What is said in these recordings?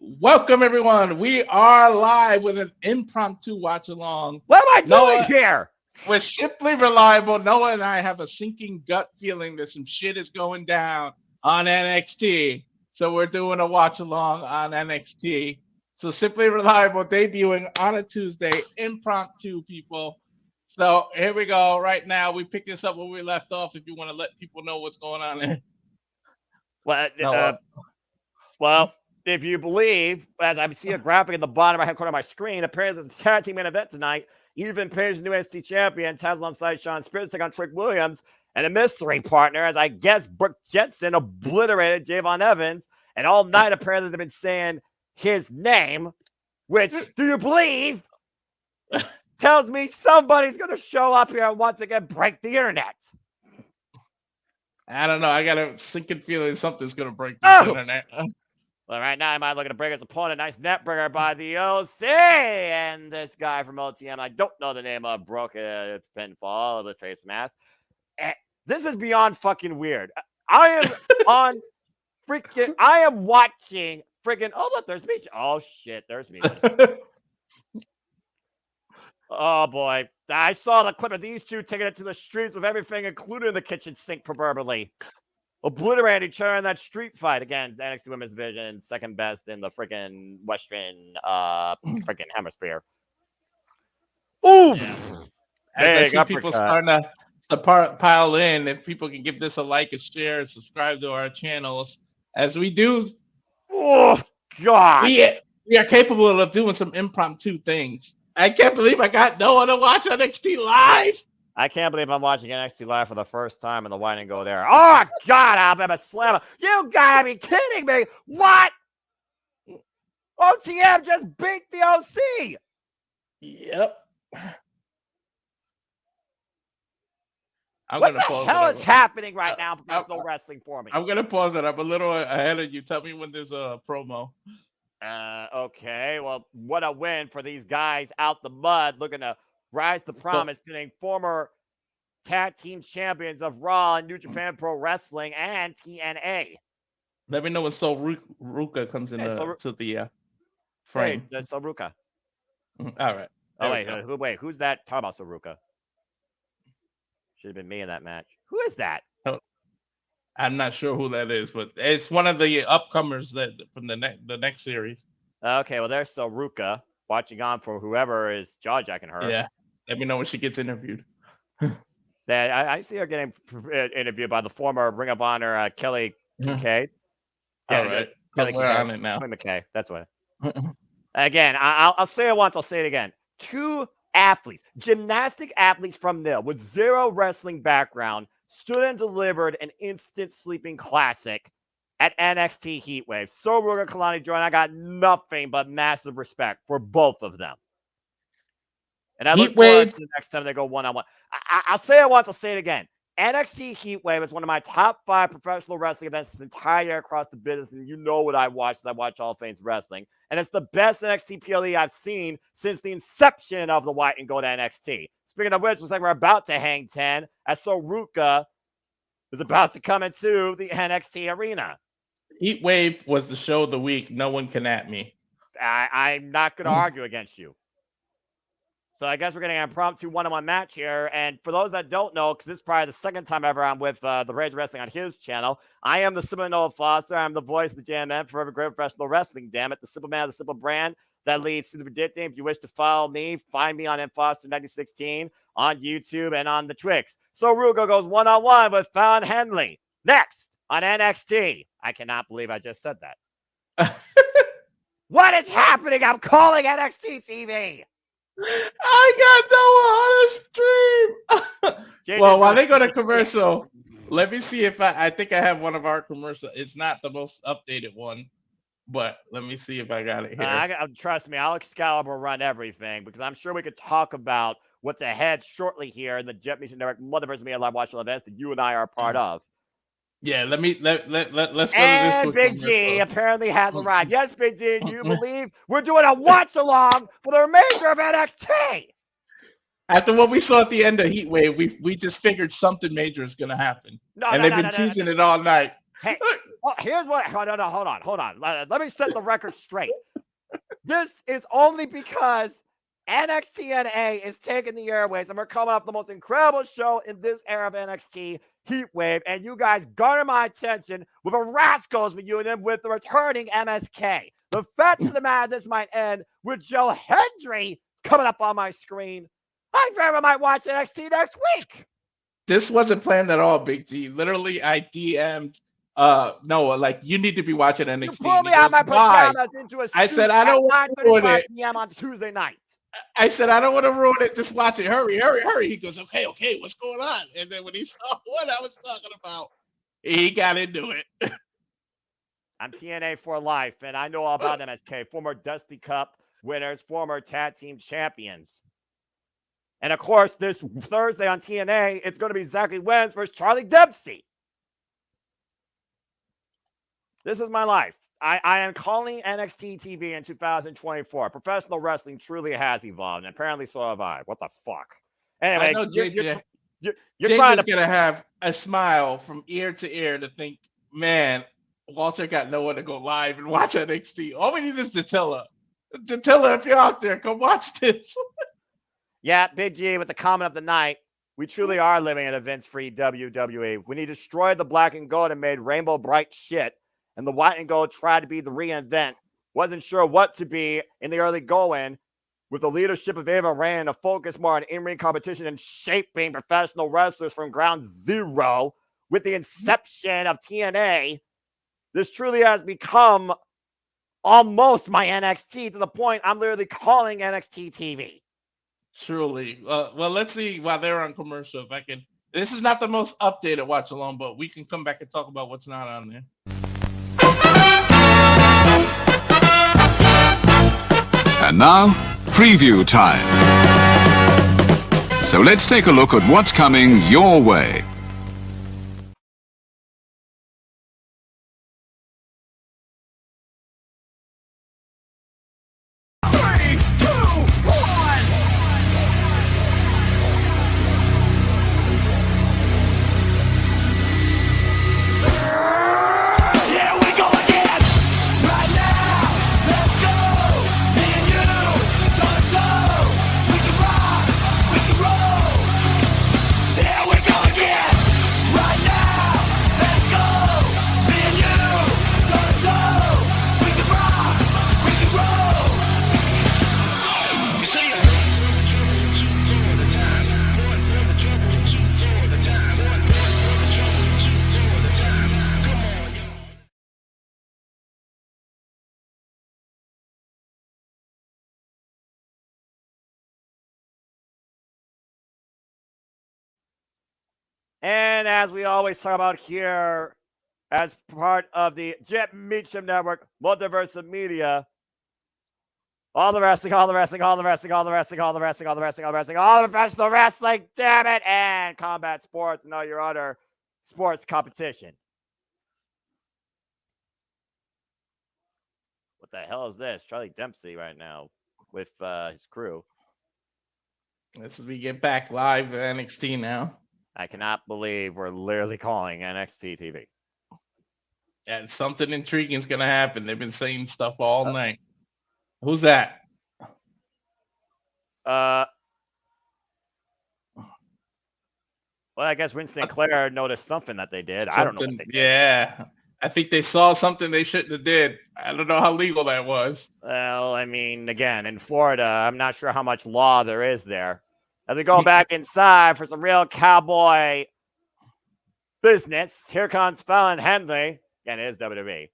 Welcome everyone. We are live with an impromptu watch along. What am I doing Noah, here? we're simply reliable. Noah and I have a sinking gut feeling that some shit is going down on NXT. So we're doing a watch along on NXT. So simply reliable debuting on a Tuesday, impromptu people. So here we go. Right now, we pick this up where we left off. If you want to let people know what's going on, Well, Noah. well, if you believe, as I see a graphic in the bottom right hand corner of my screen, apparently there's a tag team main event tonight. Even Page, new NXT champion, Taz alongside Sean Spears, take on Trick Williams, and a mystery partner, as I guess Brooke Jensen obliterated Javon Evans. And all night, apparently, they've been saying his name, which, do you believe, tells me somebody's going to show up here and once again break the internet. I don't know. I got a sinking feeling something's going to break this internet. Well, right now, I might look at a breaker's opponent. Nice net breaker by the OC. And this guy from OTM, I don't know the name of, broke a pinfall with face mask. This is beyond fucking weird. I am on freaking, I am watching freaking, oh, look, there's me. Oh, shit, there's me. Oh, boy. I saw the clip of these two taking it to the streets with everything, including the kitchen sink, proverbially. Obliterated each other in that street fight. Again, the NXT Women's Division, second best in the freaking Western freaking hemisphere. Ooh! Yeah. As I see people starting to pile in, if people can give this a like, a share, and subscribe to our channels, as we do. Oh, God. We are capable of doing some impromptu things. I can't believe I got no one to watch NXT live. I can't believe I'm watching NXT live for the first time and the wine and go there. Oh, God, Alabama Slammer. You gotta be kidding me. What? OTM just beat the OC. Yep. What the hell is happening right now in professional wrestling for me? I'm going to pause it. I'm a little ahead of you. Tell me when there's a promo. Okay. Well, what a win for these guys out the mud looking to rise to promise, getting former tag team champions of Raw and New Japan Pro Wrestling and TNA. Let me know when Sol Ruka comes in to the frame. Hey, that's Sol Ruka. All right. Oh, wait, who's that? Talk about Sol Ruka. Should have been me in that match. Who is that? Oh, I'm not sure who that is, but it's one of the upcomers from the next series. Okay, well, there's Sol Ruka watching on for whoever is jawjacking her. Yeah. Let me know when she gets interviewed. I see her getting interviewed by the former Ring of Honor Kelly Kincaid. Yeah, all right. We're on it now. Kelly McKay. That's what. Again, I'll say it once. I'll say it again. Two athletes, gymnastic athletes from Nil with zero wrestling background, stood and delivered an instant sleeping classic at NXT Heatwave. Sol Ruka, Kalani Jordan. I got nothing but massive respect for both of them. And I look forward to the next time they go one-on-one. I'll say it once, I'll say it again. NXT Heatwave is one of my top 5 professional wrestling events this entire year across the business, and you know what I watch. I watch All Things Wrestling. And it's the best NXT PLE I've seen since the inception of the White and Gold NXT. Speaking of which, looks like we're about to hang 10 as Sol Ruka is about to come into the NXT arena. Heatwave was the show of the week. No one can at me. I'm not going to argue against you. So I guess we're getting an impromptu one-on-one match here. And for those that don't know, because this is probably the second time ever I'm with the Rage Wrestling on his channel, I am the Simple Noah Foster. I'm the voice of the JMN for every great professional wrestling. Damn it, the simple man, the simple brand that leads to the predicting. If you wish to follow me, find me on mfoster9016 on YouTube and on the Twix. So Ruka goes one-on-one with Fallon Henley next on NXT. I cannot believe I just said that. What is happening? I'm calling NXT TV. I got no on a stream. Well, while they go to commercial, let me see if I think I have one of our commercials. It's not the most updated one, but let me see if I got it here. Trust me, I'll Excalibur run everything because I'm sure we could talk about what's ahead shortly here in the Jet Mission Direct Multiverse Media Live Watch events that you and I are a part of. Yeah, let's go to this. And Big G apparently has arrived. Yes, Big G, do you believe we're doing a watch along for the remainder of NXT? After what we saw at the end of Heatwave, we just figured something major is going to happen. They've been teasing it all night. Hey, here's what. Hold on. Let me set the record straight. This is only because NXT NA is taking the airways, and we're coming off the most incredible show in this era of NXT, Heatwave, and you guys garner my attention with a Rascals reunion with the returning MSK. The fact of the matter, this might end with Joe Hendry coming up on my screen. I very well might watch NXT next week. This wasn't planned at all, Big G. Literally, I DM'd Noah, like, you need to be watching NXT. You pulled me out of my pajamas into a suit. I said, I don't want to ruin it. PM on Tuesday night. I said, I don't want to ruin it. Just watch it. Hurry. He goes, okay, what's going on? And then when he saw what I was talking about, he got into it. I'm TNA for life, and I know all about MSK, former Dusty Cup winners, former tag team champions. And of course, this Thursday on TNA, it's going to be Zachary Wentz versus Charlie Dempsey. This is my life. I am calling NXT TV in 2024. Professional wrestling truly has evolved, and apparently so have I. What the fuck? Anyway, I know you're trying to gonna have a smile from ear to ear to think, man, Walter got nowhere to go live and watch NXT. All we need is Datilla. Datilla, if you're out there, come watch this. Yeah, Big G with the comment of the night. We truly are living in a Vince-free WWE. When he destroyed the black and gold and made rainbow bright shit, and the white and gold tried to be the reinvent, wasn't sure what to be in the early going, with the leadership of Ava Rain to focus more on in-ring competition and shaping professional wrestlers from ground zero. With the inception of TNA, this truly has become almost my NXT, to the point I'm literally calling NXT TV. Truly. Well, let's see while they're on commercial if I can. This is not the most updated watch along, but we can come back and talk about what's not on there. And now, preview time. So let's take a look at what's coming your way. And as we always talk about here, as part of the Jet Meacham Network, Multiverse of Media, all the professional wrestling, damn it, and combat sports and all your other sports competition. What the hell is this? Charlie Dempsey right now with his crew. This is we get back live at NXT now. I cannot believe we're literally calling NXT TV. Yeah, something intriguing is going to happen. They've been saying stuff all night. Who's that? Well, I guess Vince Sinclair noticed something that they did. I don't know what they did. Yeah. I think they saw something they shouldn't have did. I don't know how legal that was. Well, I mean, again, in Florida, I'm not sure how much law there is there. As we go back inside for some real cowboy business, here comes Fallon Henley. Again, it is WWE.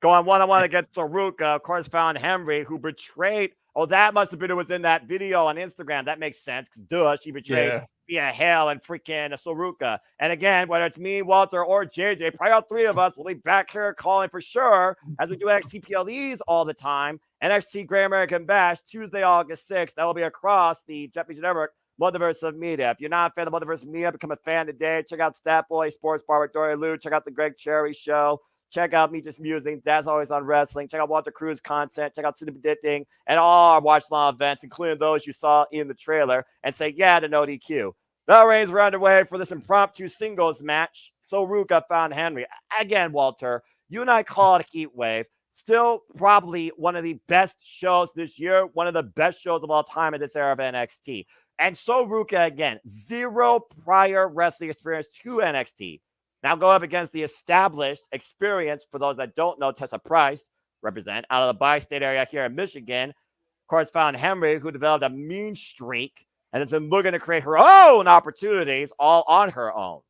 Going one-on-one against Saruka. Of course, Fallon Henry, who betrayed. Oh, that must have been it was in that video on Instagram. That makes sense. Duh, she betrayed Via Hale and freaking Saruka. And again, whether it's me, Walter, or JJ, probably all three of us will be back here calling for sure as we do NXT PLEs all the time. NXT Great American Bash, Tuesday, August 6th. That will be across the Japanese Network. Multiverse of Media. If you're not a fan of Multiverse of Media, become a fan today. Check out Stat Boy Sports Bar with Dory Lou. Check out the Greg Cherry Show. Check out Me Just Musing. That's always on wrestling. Check out Walter Cruz content. Check out City Predicting and all our watch long events, including those you saw in the trailer. And say yeah to No DQ. Bell rings were underway for this impromptu singles match. So Ruka found Henry. Again, Walter, you and I call it Heat Wave. Still probably one of the best shows this year, one of the best shows of all time in this era of NXT. And so Ruka, again, 0 prior wrestling experience to NXT. Now going up against the established experience, for those that don't know, Tessa Price, represent out of the bi-state area here in Michigan. Of course, found Henry, who developed a mean streak and has been looking to create her own opportunities all on her own.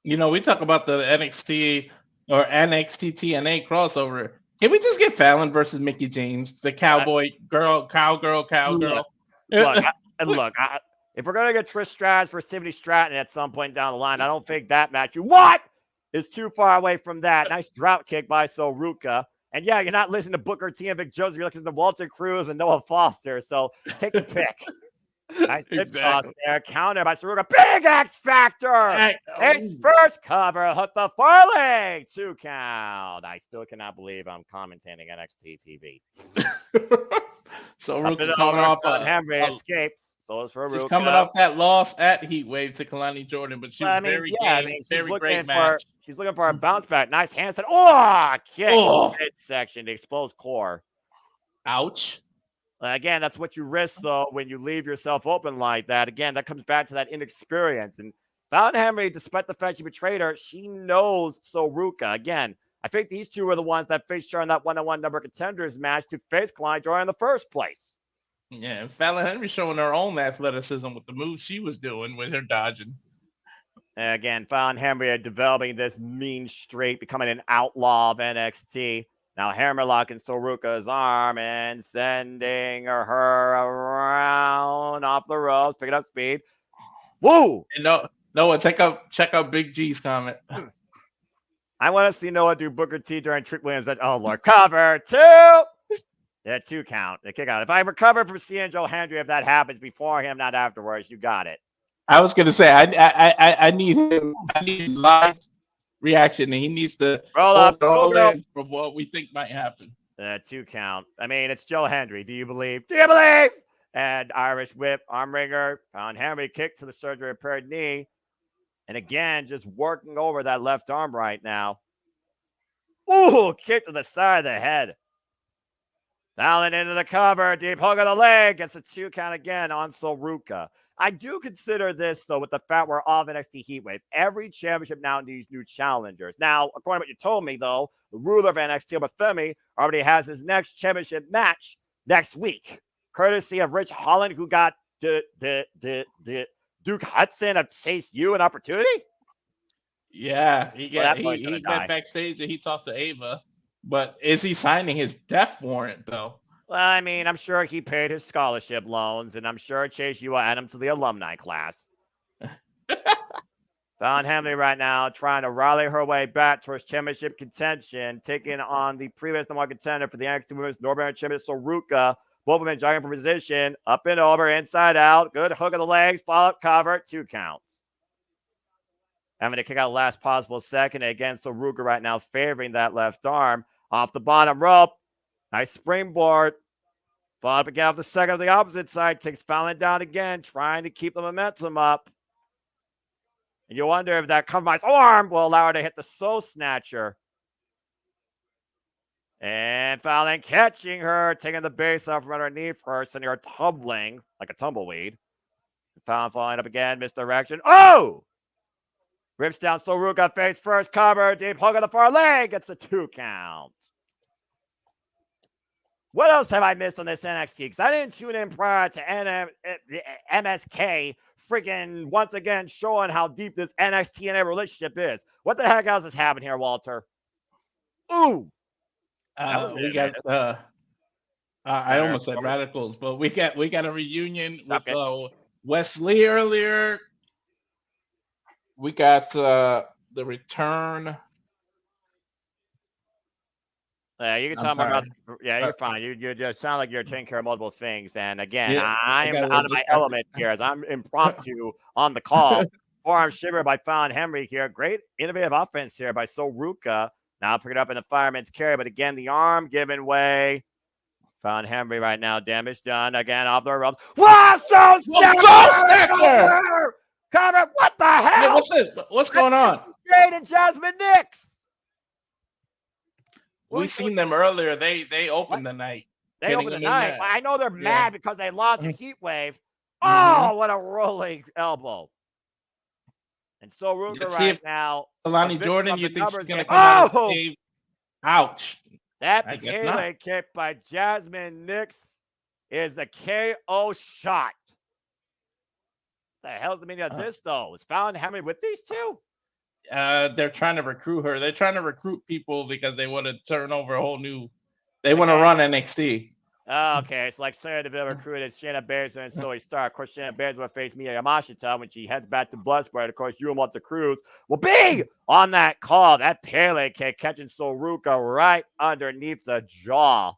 You know, we talk about the NXT or NXT TNA crossover. Can we just get Fallon versus Mickie James, the cowboy girl, cowgirl? Look, if we're going to get Trish Stratus versus Tiffany Stratton at some point down the line, I don't think that match is too far away from that. Nice drought kick by Ruka. And yeah, you're not listening to Booker T and Vic Joseph. You're listening to Walter Cruz and Noah Foster. So take the pick. Nice hip toss there. Counter by Ruka. Big X Factor. His first cover. Hook the far leg. 2 count. I still cannot believe I'm commentating NXT TV. So Ruka coming off Henry escapes. So it's for Ruka. She's coming off that loss at Heat Wave to Kalani Jordan, but she was very great match. She's looking for a bounce back. Nice handstand. Oh, kick to the midsection to expose core. Ouch. Again, that's what you risk, though, when you leave yourself open like that. Again, that comes back to that inexperience. And Fallon Henry, despite the fact she betrayed her, she knows Ruka. Again, I think these two were the ones that faced her in that one-on-one number contenders match to face Kalani Jordan in the first place. Yeah, and Fallon Henry showing her own athleticism with the moves she was doing with her dodging. And again, Fallon Henry developing this mean streak, becoming an outlaw of NXT. Now hammerlock in Ruka's arm and sending her around off the ropes, picking up speed. Woo! And Noah, check out Big G's comment. I want to see Noah do Booker T during Trick Williams. Oh Lord, cover 2. Yeah, 2 count. The kick out. If I recover from seeing Joe Hendry, if that happens before him, not afterwards, you got it. I was gonna say I need him. I need his live reaction, and he needs to roll in from what we think might happen. 2 count. I mean, it's Joe Hendry. Do you believe? Do you believe? And Irish whip, arm wringer, found Henry, kick to the surgery repaired knee. And again, just working over that left arm right now. Ooh, kick to the side of the head. Fallon into the cover. Deep hook of the leg. Gets a 2 count again on Ruka. I do consider this, though, with the fact we're off NXT Heat Wave. Every championship now needs new challengers. Now, according to what you told me, though, the ruler of NXT, Obafemi, already has his next championship match next week, courtesy of Rich Holland, who got the Duke Hudson of Chase U an opportunity. Yeah, he went backstage and he talked to Ava. But is he signing his death warrant, though? Well, I mean, I'm sure he paid his scholarship loans, and I'm sure Chase U will add him to the alumni class. Fallon Henry right now trying to rally her way back towards championship contention, taking on the previous number 1 contender for the NXT Women's North American Championship, Ruka. Both of them jogging for position, up and over, inside out. Good hook of the legs, follow-up cover, 2 counts. Having to kick out last possible second again. Ruka right now favoring that left arm off the bottom rope. Nice springboard. Follow up again off the second of the opposite side. Takes Fallon down again, trying to keep the momentum up. And you wonder if that compromised arm will allow her to hit the Soul Snatcher. And Fallon catching her, taking the base off from underneath her, sending her tumbling like a tumbleweed. Fallon falling up again, misdirection. Oh! Rips down Ruka face first, cover, deep hook on the far leg. Gets a 2 count. What else have I missed on this NXT? Because I didn't tune in prior to MSK freaking once again showing how deep this NXT and relationship is. What the heck else is happening here, Walter? Ooh! We got I almost said Radicals, but we got a reunion with Wesley earlier. We got the return. Yeah, you can talk about. Yeah, you're fine. You just sound like you're taking care of multiple things. And again, I'm out of my element here as I'm impromptu on the call. Forearm shiver by Fallon Henry here. Great innovative offense here by Ruka. Now pick it up in the fireman's carry, but again, the arm giving way. Found Henry right now. Damage done again off the ropes. Wow, Soul Snatcher! Cover! What the hell? Yeah, what's this? What's going on? Jade and Jasmine Nix. We seen them earlier. They opened the night. They opened the night. I know they're mad because they lost in Heat Wave. Oh, what a rolling elbow. And so Ruka right now. Kalani Jordan, you think she's going to come out and save? Ouch. That Pele kick by Jasmine Nix is the KO shot. What the hell's the meaning of this, though? Is Fallon Henry with these two? They're trying to recruit her. They're trying to recruit people because they want to turn over a whole new. They want to run NXT. Oh, okay, it's like Sarah DeVille recruited Shayna Baszler and Zoe Stark. Of course, Shayna Baszler will face Mia Yamashita when she heads back to Bloodsport. Of course, Yuma Cruz will be on that call. That Pele kick catching Soruka right underneath the jaw.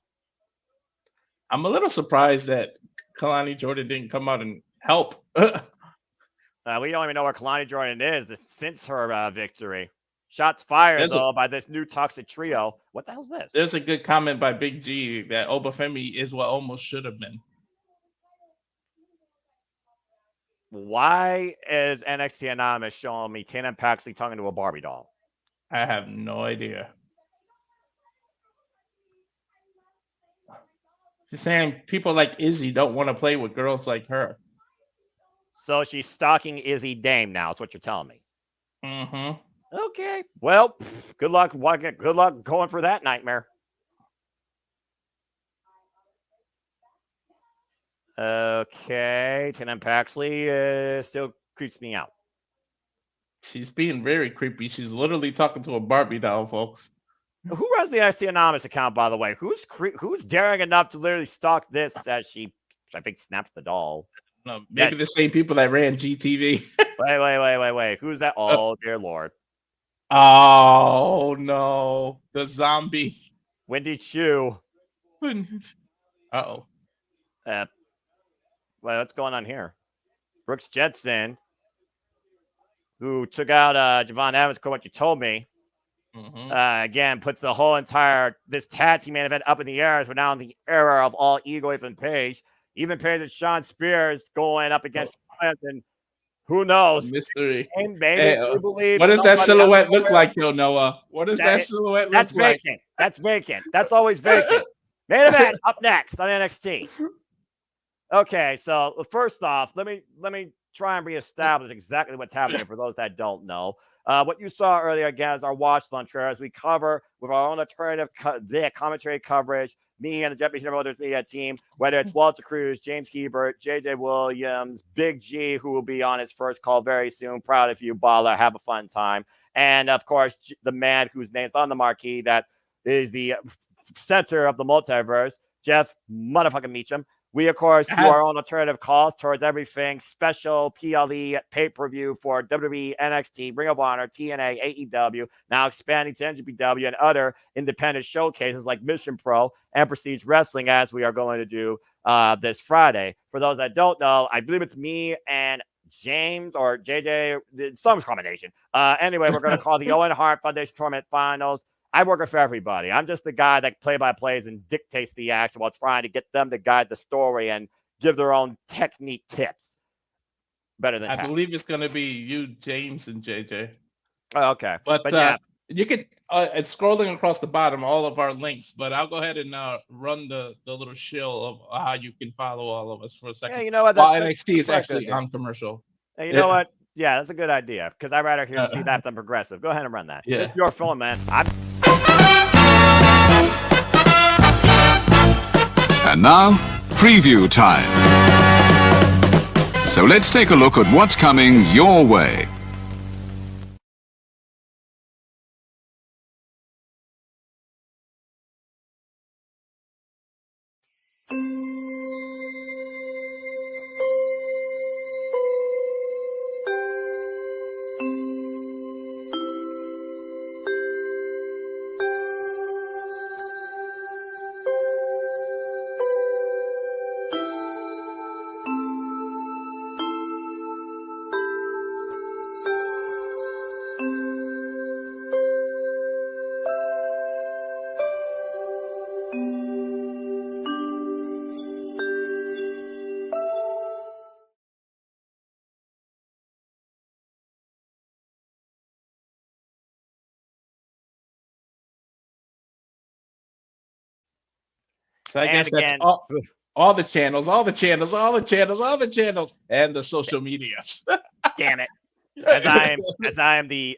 I'm a little surprised that Kalani Jordan didn't come out and help. We don't even know where Kalani Jordan is since her victory. Shots fired, though, by this new Toxic Trio. What the hell is this? There's a good comment by Big G that Obafemi is what almost should have been. Why is NXT Anonymous showing me Tatum Paxley talking to a Barbie doll? I have no idea. She's saying people like Izzy don't want to play with girls like her. So she's stalking Izzy Dame now. That's what you're telling me. Mm-hmm. Okay. Well, good luck. Good luck going for that nightmare. Okay. Tatum Paxley still creeps me out. She's being very creepy. She's literally talking to a Barbie doll, folks. Who runs the NXT Anonymous account, by the way? Who's daring enough to literally stalk this as she, I think, snaps the doll? No, maybe the same people that ran GTV. Wait. Who's that? Oh, dear Lord. Oh, no. The zombie. Wendy Chu. Uh-oh. What's going on here? Brooks Jensen, who took out Javon Evans, what you told me. Mm-hmm. Again, puts the whole this tag team main event up in the air as we're now in the era of all ego, even Page. Even Page and Sean Spears going up against and who knows? Mystery. And maybe you believe. What does that silhouette look like, yo, Noah? What does that silhouette look like? That's vacant. That's always vacant. Main event up next on NXT. Okay, so first off, let me try and reestablish exactly what's happening for those that don't know. What you saw earlier, again, is our watch-along trailer as we cover with our own alternative commentary coverage, me and the Championship Brothers Media team, whether it's Walter Cruz, James Hebert, JJ Williams, Big G, who will be on his first call very soon. Proud of you, Baller. Have a fun time. And, of course, the man whose name's on the marquee that is the center of the multiverse, Jeff motherfucking Meacham. We, of course, do our own alternative calls towards everything special PLE pay-per-view for WWE, NXT, Ring of Honor, TNA, AEW, now expanding to NGPW and other independent showcases like Mission Pro and Prestige Wrestling, as we are going to do this Friday. For those that don't know, I believe it's me and James or JJ, some combination. Anyway, we're going to call the Owen Hart Foundation Tournament Finals. I work for everybody. I'm just the guy that play-by-plays and dictates the action while trying to get them to guide the story and give their own technique tips. Better than I believe it's going to be you, James, and JJ. Oh, okay. But yeah. You could, it's scrolling across the bottom, all of our links, but I'll go ahead and run the little shill of how you can follow all of us for a second. Yeah, you know what? While NXT is actually on commercial. Hey, you know what? Yeah, that's a good idea because I'd rather hear see that than Progressive. Go ahead and run that. Yeah. This is your film, man. And now, preview time. So let's take a look at what's coming your way. So I And guess that's again, all the channels, all the channels, all the channels, all the channels, and the social medias. damn it. As I am the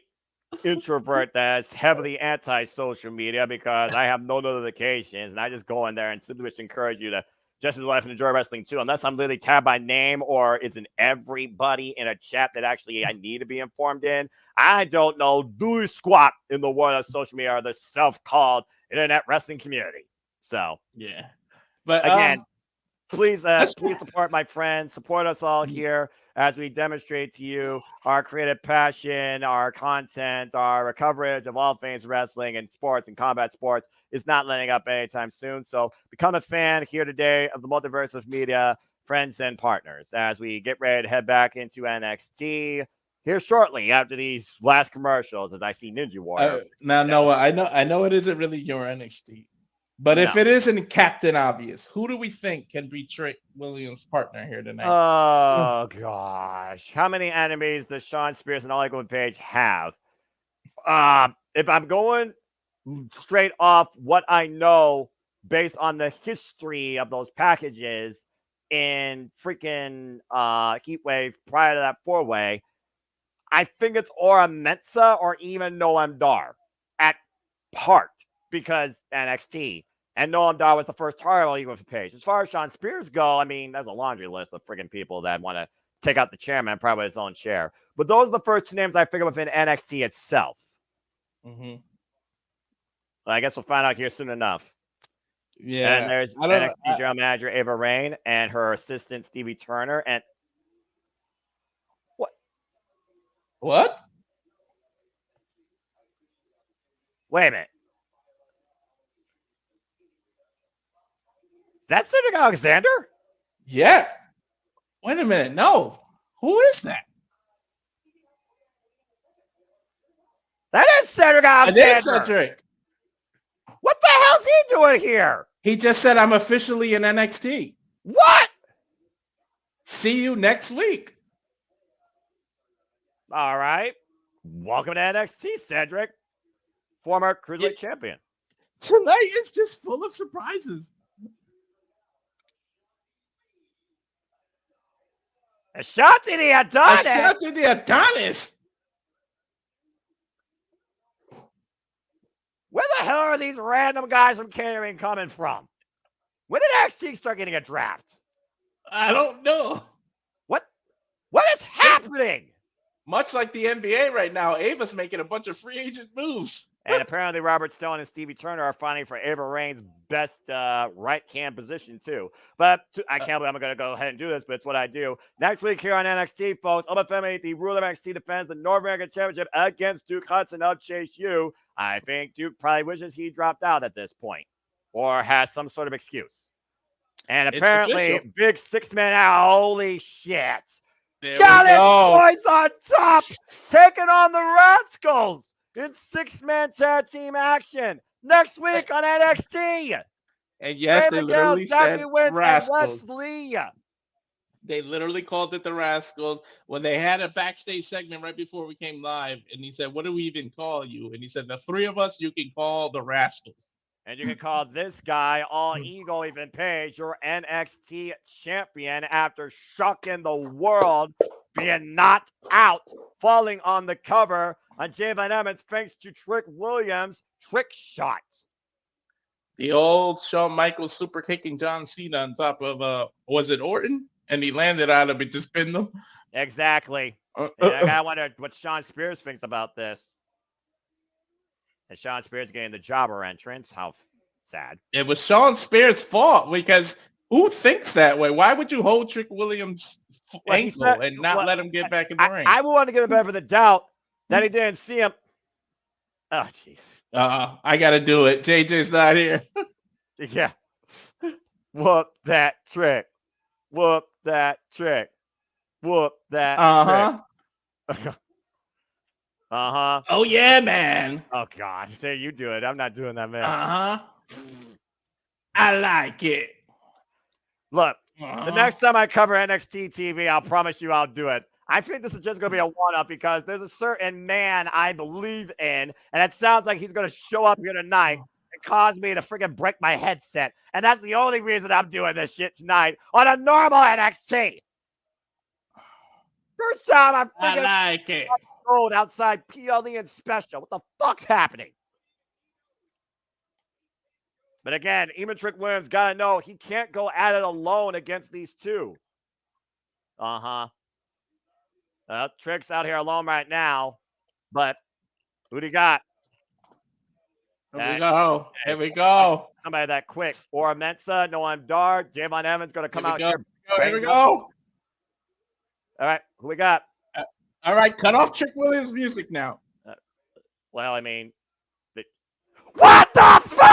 introvert that's heavily anti-social media because I have no notifications and I just go in there and simply just encourage you to just life and enjoy wrestling too, unless I'm literally tagged by name or it's in everybody in a chat that actually I need to be informed in. I don't know do squat in the world of social media or the self-called internet wrestling community. So Yeah, but again, please support my friends, support us all here as we demonstrate to you our creative passion, our content, our coverage of all things wrestling and sports and combat sports is not letting up anytime soon. So become a fan here today of the multiverse of media, friends and partners, as we get ready to head back into NXT here shortly after these last commercials as I see Ninja Warrior. now, Noah, I know it isn't really your NXT, but if No. it isn't Captain Obvious, who do we think can be Trick Williams' partner here tonight? Oh gosh, how many enemies does Sean Spears and Ollie Page have? If I'm going straight off what I know based on the history of those packages in freaking Heatwave prior to that 4-way, I think it's Aura Mensa or even Noam Dar at part because NXT. And Noam Dar was the first title equal for Page. As far as Sean Spears go, I mean, there's a laundry list of friggin' people that want to take out the chairman, probably his own chair. But those are the first two names I figured within NXT itself. Mm-hmm. I guess we'll find out here soon enough. Yeah. And there's NXT General Manager Ava Rain and her assistant Stevie Turner. And what? Wait a minute. Is that Cedric Alexander? Yeah. Wait a minute. No. Who is that? That is Cedric Alexander. It is Cedric. What the hell's he doing here? He just said, I'm officially in NXT. What? See you next week. All right. Welcome to NXT, Cedric. Former Cruiserweight champion. Tonight is just full of surprises. Ashanti the Adonis. Ashanti the Adonis. Where the hell are these random guys from catering coming from? When did NXT start getting a draft? I don't know. What is happening? Much like the NBA right now, Ava's making a bunch of free agent moves. And apparently Robert Stone and Stevie Turner are fighting for Ava Rain's best right hand position, too. But I can't believe I'm going to go ahead and do this, but it's what I do. Next week here on NXT, folks, Oba Femi, the ruler of NXT, defends the North American Championship against Duke Hudson of Chase U. I think Duke probably wishes he dropped out at this point or has some sort of excuse. And apparently, big 6-man out. Holy shit. Got his boys on top, taking on the Rascals. It's 6-man tag team action next week on NXT. And yes, they literally said Rascals. Lee. They literally called it the Rascals when they had a backstage segment right before we came live. And he said, what do we even call you? And he said, the three of us, you can call the Rascals. And you can call this guy, All Eagle Even Page, your NXT champion after shocking the world, being knocked out, falling on the cover on Jay Van Emmons thanks to Trick Williams' trick shot. The old Shawn Michaels super kicking John Cena on top of, was it Orton? And he landed on him and just pinned him. Exactly. I wonder what Sean Spears thinks about this. And Sean Spears getting the jobber entrance. How sad. It was Sean Spears' fault because who thinks that way? Why would you hold Trick Williams' ankle and not let him get back in the ring? I would want to give him benefit of the doubt that he didn't see him. Oh, jeez. I got to do it. JJ's not here. Yeah. Whoop that trick. Whoop that trick. Whoop that trick. Uh-huh. Oh, yeah, man. Oh, God. Say you do it. I'm not doing that, man. Uh-huh. I like it. Look, the next time I cover NXT TV, I'll promise you I'll do it. I think this is just going to be a one-up because there's a certain man I believe in, and it sounds like he's going to show up here tonight and caused me to freaking break my headset. And that's the only reason I'm doing this shit tonight on a normal NXT. First time I'm I freaking like it. road outside PLE and Special. What the fuck's happening? But again, even Trick Williams got to know he can't go at it alone against these two. Trick's out here alone right now. But who do you got? Here we go. Here we go. Somebody that quick. Ora Mensa, Noam Dar, Javon Evans going to come out here. Here we go. All right, who we got? All right, cut off Trick Williams' music now. Well, I mean, what the fuck?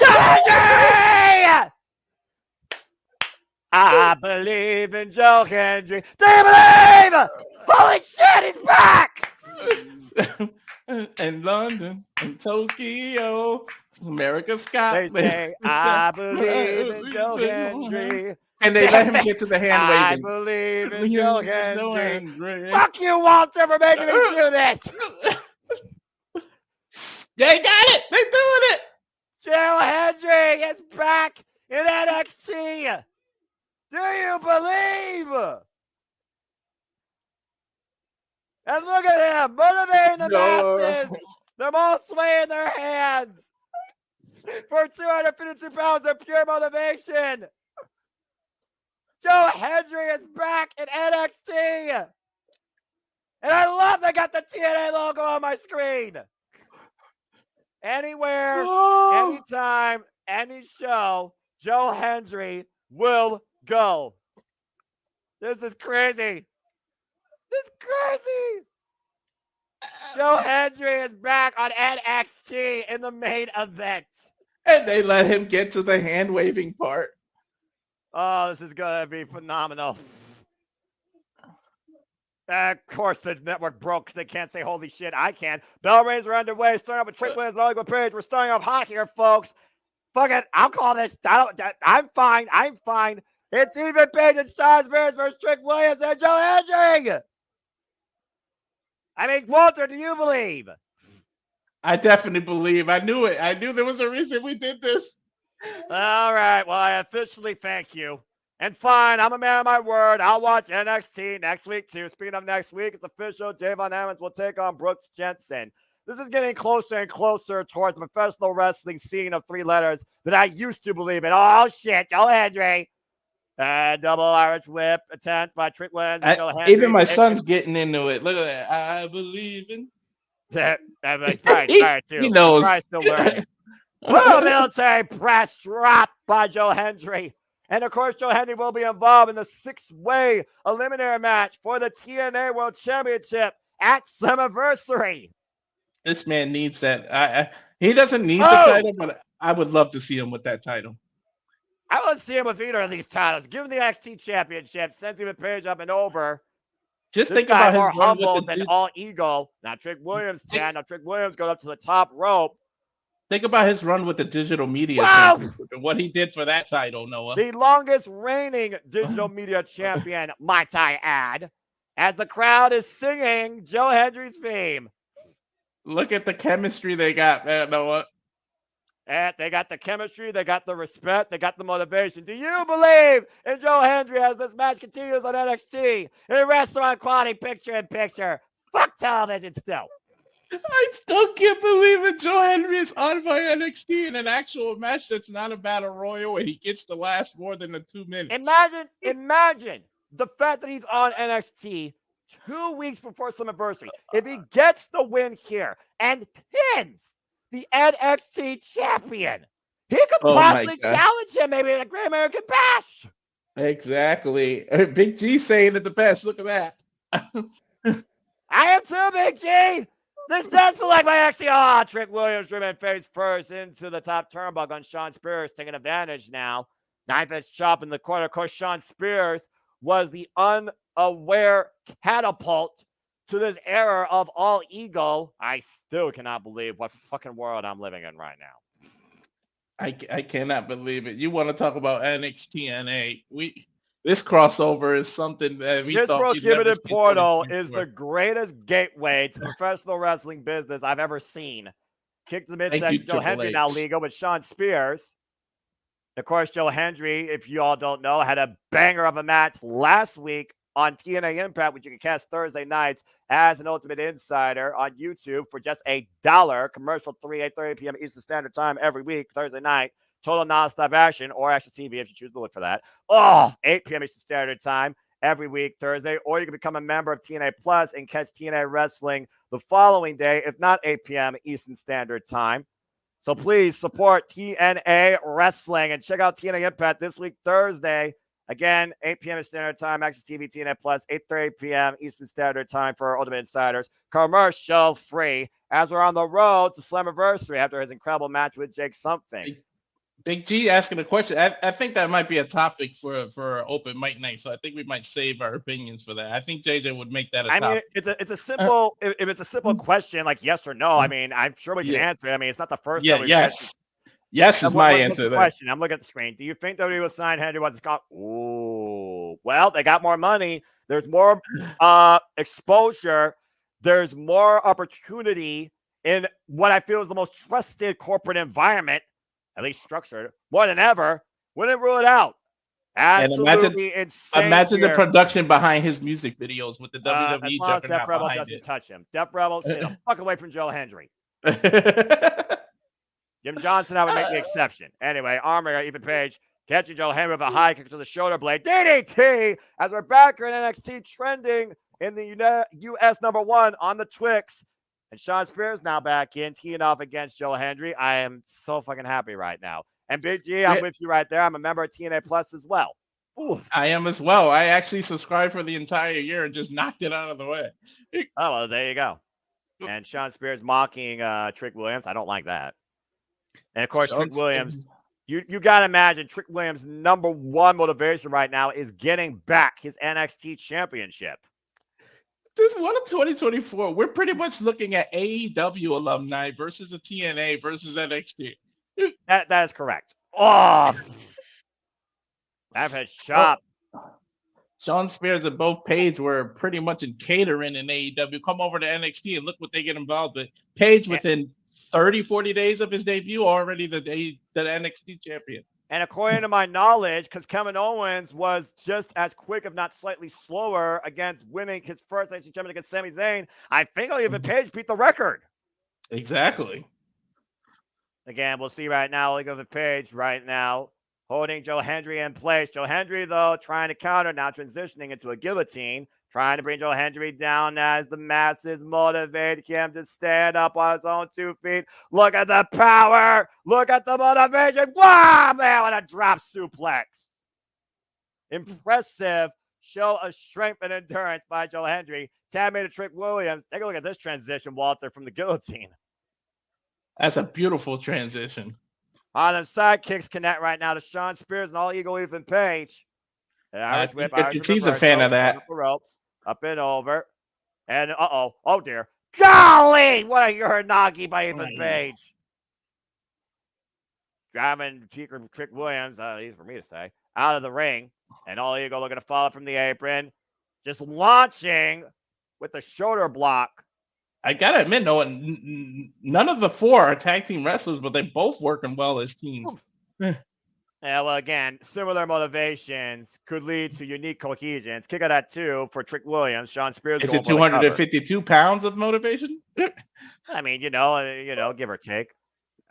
Yes! I believe in Joe Hendry. Do you believe? Holy shit, he's back! In London, in Tokyo, America's They Scotland. say, I believe in Joe Hendry. And they let him get to the hand I waving. believe in Joe Hendry. Hendry. Fuck you, Walter, for making me do this. They got it. They're doing it. Joe Hendry is back in NXT. Do you believe? And look at him, motivating the masses. They're all swaying their hands for 252 pounds of pure motivation. Joe Hendry is back in NXT. And I love they got the TNA logo on my screen. Anywhere, anytime, any show, Joe Hendry will go. This is crazy. This is crazy. Joe Hendry is back on NXT in the main event. And they let him get to the hand waving part. Oh, this is going to be phenomenal. Of course, the network broke because they can't say holy shit. I can. Bell rings are underway. Starting up with Trick Williams and Oliver Page. We're starting off hot here, folks. Fuck it. I'll call this. I'm fine. I'm fine. It's even Page and Sean Spears versus Trick Williams and Joe Hendry. I mean, Walter, do you believe? I definitely believe. I knew it. I knew there was a reason we did this. All right. Well, I officially thank you. And fine, I'm a man of my word. I'll watch NXT next week, too. Speaking of next week, it's official. Javon Evans will take on Brooks Jensen. This is getting closer and closer towards the professional wrestling scene of three letters that I used to believe in. Oh, shit. Joe Hendry. Double Irish whip attempt by Trick Williams and Joe Hendry. Even my son's getting into it. Look at that. I believe in. He's probably tired, too. He knows. He's probably still learning. Little military press drop by Joe Hendry. And, of course, Joe Hendry will be involved in the six-way eliminator match for the TNA World Championship at Summerversary. This man needs that. He doesn't need the title, but I would love to see him with that title. I want to see him with either of these titles. Give him the NXT Championship. Sends him a page up and over. Just this think guy about more his run humble with than all ego. Now, Trick Williams can. Now, Trick Williams goes up to the top rope. Think about his run with the digital media. Wow. What he did for that title, Noah. The longest reigning digital media champion, might I add, as the crowd is singing Joe Hendry's theme. Look at the chemistry they got, man, Noah. And they got the chemistry, they got the respect, they got the motivation. Do you believe in Joe Hendry as this match continues on NXT in restaurant quality picture-in-picture? Fuck television still. I still can't believe it. Joe Hendry is on by NXT in an actual match that's not a battle royal and he gets to last more than the 2 minutes. Imagine the fact that he's on NXT 2 weeks before Summerversary. If he gets the win here and pins the NXT champion, he could possibly challenge him maybe in a Great American Bash. Exactly. Big G saying it the best. Look at that. I am too, Big G. This does feel like my NXT. Trick Williams driven face first into the top turnbuckle on Sean Spears, taking advantage now. Knife-edge chop in the corner. Of course, Sean Spears was the unaware catapult to this era of all ego. I still cannot believe what fucking world I'm living in right now. I cannot believe it. You want to talk about NXT NA? This crossover is something that we thought we'd never prohibited see portal is before. the greatest gateway to professional wrestling business I've ever seen. Kick to the Thank midsection. you, Joe Triple Hendry now H. legal with Sean Spears. Of course, Joe Hendry, if you all don't know, had a banger of a match last week on TNA Impact, which you can catch Thursday nights as an Ultimate Insider on YouTube for just $1. Commercial 8:30 p.m. Eastern Standard Time every week, Thursday night. Total nonstop action, or Access TV if you choose to look for that. 8 p.m. Eastern Standard Time every week, Thursday. Or you can become a member of TNA Plus and catch TNA Wrestling the following day, if not 8 p.m. Eastern Standard Time. So please support TNA Wrestling and check out TNA Impact this week, Thursday. Again, 8 p.m. Standard Time, Access TV, TNA Plus, 8:30 p.m. Eastern Standard Time for Ultimate Insiders. Commercial free as we're on the road to Slammiversary after his incredible match with Jake Something. Big G asking a question. I think that might be a topic for open mic night. So I think we might save our opinions for that. I think JJ would make that a topic. I mean, it's a simple if it's a simple question like yes or no. I mean, I'm sure we can answer it. I mean, it's not the first time we've yes. Yes is my answer. The question. I'm looking at the screen. Do you think WWE will sign Hendry once it's gone? Ooh, well, they got more money. There's more exposure. There's more opportunity in what I feel is the most trusted corporate environment, at least structured, more than ever. Wouldn't rule it out. Absolutely insane. Imagine the production behind his music videos with the WWE as long as Def Rebel behind doesn't it. touch him. Def Rebel, stay the fuck away from Joe Hendry. Jim Johnson, I would make the exception. Anyway, Armour, Ethan Page, catching Joe Hendry with a high kick to the shoulder blade. DDT, as we're back here in NXT, trending in the U.S. #1 on the Twix. And Sean Spears now back in, teeing off against Joe Hendry. I am so fucking happy right now. And Big G, I'm with you right there. I'm a member of TNA Plus as well. Ooh. I am as well. I actually subscribed for the entire year and just knocked it out of the way. Oh, well, there you go. And Sean Spears mocking Trick Williams. I don't like that. And, of course, Trick Williams, you got to imagine Trick Williams' #1 motivation right now is getting back his NXT championship. This one of 2024, we're pretty much looking at AEW alumni versus the TNA versus NXT. That is correct. Oh, I've had shot. Sean Spears and both Page were pretty much in catering in AEW. Come over to NXT and look what they get involved with. Page within 30, 40 days of his debut, already the NXT champion. And according to my knowledge, because Kevin Owens was just as quick, if not slightly slower, against winning his first NXT championship against Sami Zayn, I think Ethan Page beat the record. Exactly. Again, we'll see right now. Ethan Page right now holding Joe Hendry in place. Joe Hendry, though, trying to counter, now transitioning into a guillotine, trying to bring Joe Hendry down as the masses motivate him to stand up on his own 2 feet. Look at the power. Look at the motivation. Wow, man, what a drop suplex. Impressive show of strength and endurance by Joe Hendry. Tag made a Trick Williams. Take a look at this transition, Walter, from the guillotine. That's a beautiful transition. On the sidekicks connect right now to Sean Spears and All Eagle Ethan Page. Irish whip, he's a fan of that. Up the ropes, up and over. And oh dear. Golly, what a Uranagi by Ethan Page. Driving Trick Williams, easy for me to say, out of the ring. And All Eagle looking to follow from the apron. Just launching with the shoulder block. I gotta admit, no, none of the 4 are tag team wrestlers, but they're both working well as teams. Yeah, well, again, similar motivations could lead to unique cohesions. Kick out at 2 for Trick Williams. Sean Spears. Is it 252 pounds of motivation? I mean, you know, give or take.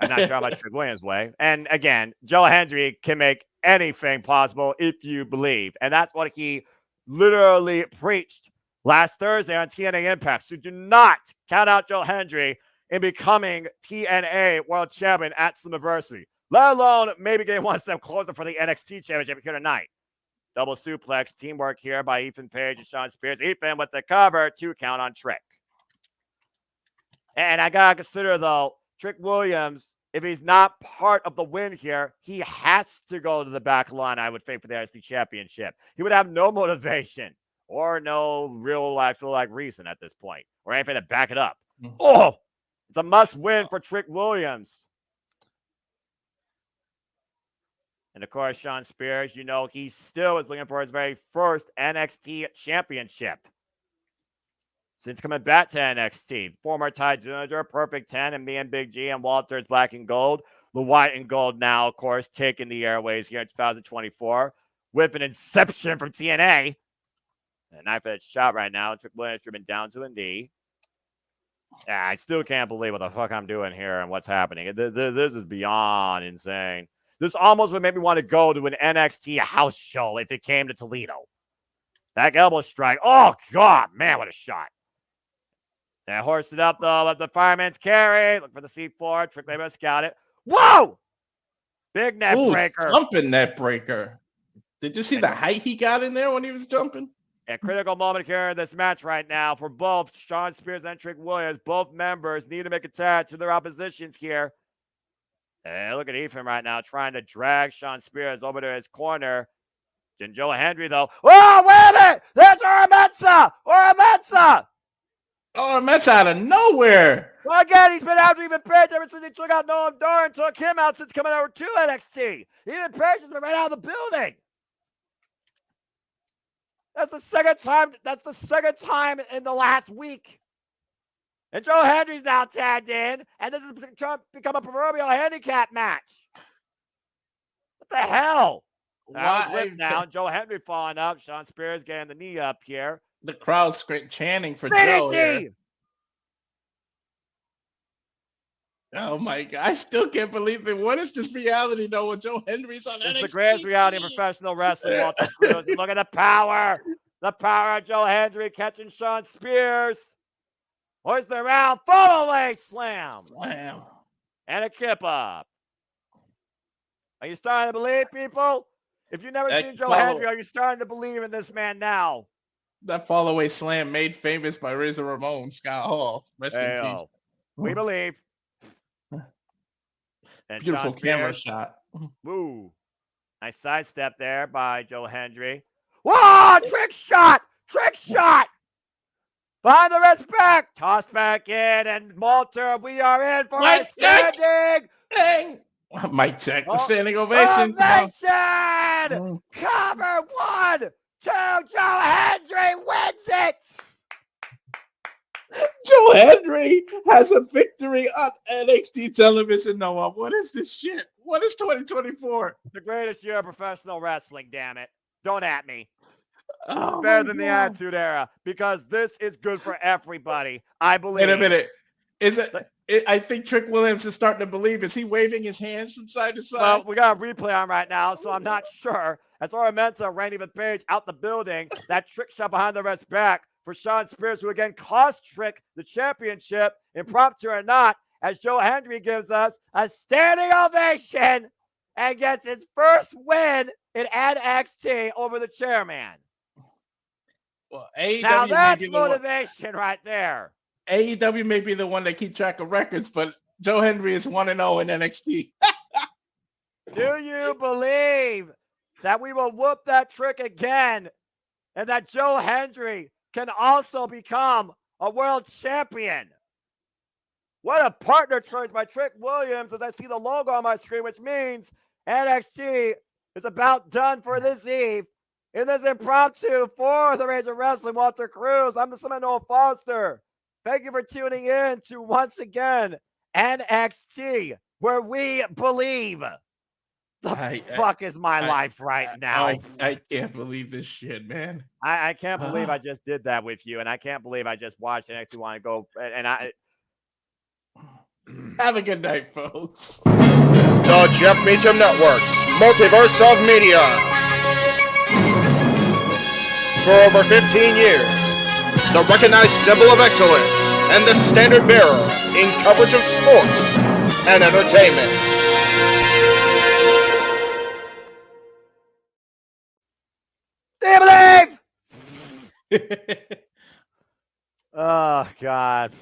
I'm not sure how much Trick Williams weigh. And again, Joe Hendry can make anything possible if you believe, and that's what he literally preached last Thursday on TNA Impact. So do not count out Joe Hendry in becoming TNA World Champion at Slammiversary, let alone maybe getting one step closer for the NXT Championship here tonight. Double suplex, teamwork here by Ethan Page and Sean Spears. Ethan with the cover, 2 count on Trick. And I got to consider, though, Trick Williams, if he's not part of the win here, he has to go to the back line, I would think, for the NXT Championship. He would have no motivation or no real, I feel like, reason at this point, or anything to back it up. Oh, it's a must-win for Trick Williams. And, of course, Sean Spears, you know, he still is looking for his very first NXT championship. since coming back to NXT. Former Ty Dillinger, Perfect 10, and me and Big G and Walter's Black and Gold. The White and Gold now, of course, taking the airways here in 2024 with an inception from TNA. A knife-edge shot right now. Trick Williams driven down to a knee. Yeah, I still can't believe what the fuck I'm doing here and what's happening. This is beyond insane. This almost would make me want to go to an NXT house show if it came to Toledo. That elbow strike. Oh, God. Man, what a shot. They horsed it up, though. Let the fireman's carry. Look for the C4. Trick Williams scout it. Whoa! Big net breaker. Jumping net breaker. Did you see the height he got in there when he was jumping? A critical moment here in this match right now for both Shawn Spears and Trick Williams. Both members need to make a tag to their oppositions here. And look at Ethan right now trying to drag Shawn Spears over to his corner. And Joe Hendry, though. Oh, wait a minute! There's Oromensa! Oromensa! Oh, that's out of nowhere. Well, again, he's been after Ethan Page ever since he took out Noam Dar and took him out since coming over to NXT. Ethan Page has been right out of the building. That's the second time. That's the second time in the last week. And Joe Hendry's now tagged in, and this has become a proverbial handicap match. What the hell? Why? Now, Joe Hendry falling up. Shawn Spears getting the knee up here. The crowd's chanting for Joe here. Oh my God! I still can't believe it. What is this reality though? With Joe Hendry's on NXT? It's the greatest reality in professional wrestling. Walter Cruz. Look at the power of Joe Hendry catching Shawn Spears. Hoist the round, follow leg slam. Wow! And a kip up. Are you starting to believe, people? If you've never seen Joe Hendry, are you starting to believe in this man now? That fall away slam made famous by Razor Ramon, Scott Hall. Rest in peace. We believe. And Beautiful camera shot. Woo. Nice sidestep there by Joe Hendry. Whoa! Trick shot! Trick shot! Behind the wrist back. Toss back in. And Malter, we are in for a standing. Bang! Mic check. Standing ovation. Ovation! Cover 1, 2. Joe Hendry wins it. Joe Hendry has a victory on NXT television. Noah, what is this shit? What is 2024? The greatest year of professional wrestling, damn it. Don't at me. This is better than the Attitude Era because this is good for everybody. I believe. Wait a minute. Is it? I think Trick Williams is starting to believe. Is he waving his hands from side to side? Well, we got a replay on right now, so I'm not sure. As Oromensa ran Ethan Page out the building, that trick shot behind the red's back for Shawn Spears, who again cost Trick the championship, impromptu or not, as Joe Hendry gives us a standing ovation and gets his first win in NXT over the chairman. Well, AEW now that's motivation right there. AEW may be the one that keep track of records, but Joe Hendry is 1-0 in NXT. Do you believe that we will whoop that Trick again and that Joe Hendry can also become a world champion? What a partner choice by Trick Williams as I see the logo on my screen, which means NXT is about done for this eve. In this impromptu for the Rage of Wrestling, Walter Cruz, I'm the Seminole Foster. Thank you for tuning in to, once again, NXT, where we believe. The fuck is my life right now? I can't believe this shit, man. I can't believe I just did that with you, and I can't believe I just watched NXT want to go, and I... Have a good night, folks. The Jeff Meacham Network's Multiverse of Media. For over 15 years, the recognized symbol of excellence and the standard bearer in coverage of sports and entertainment. Do you believe? Oh, God.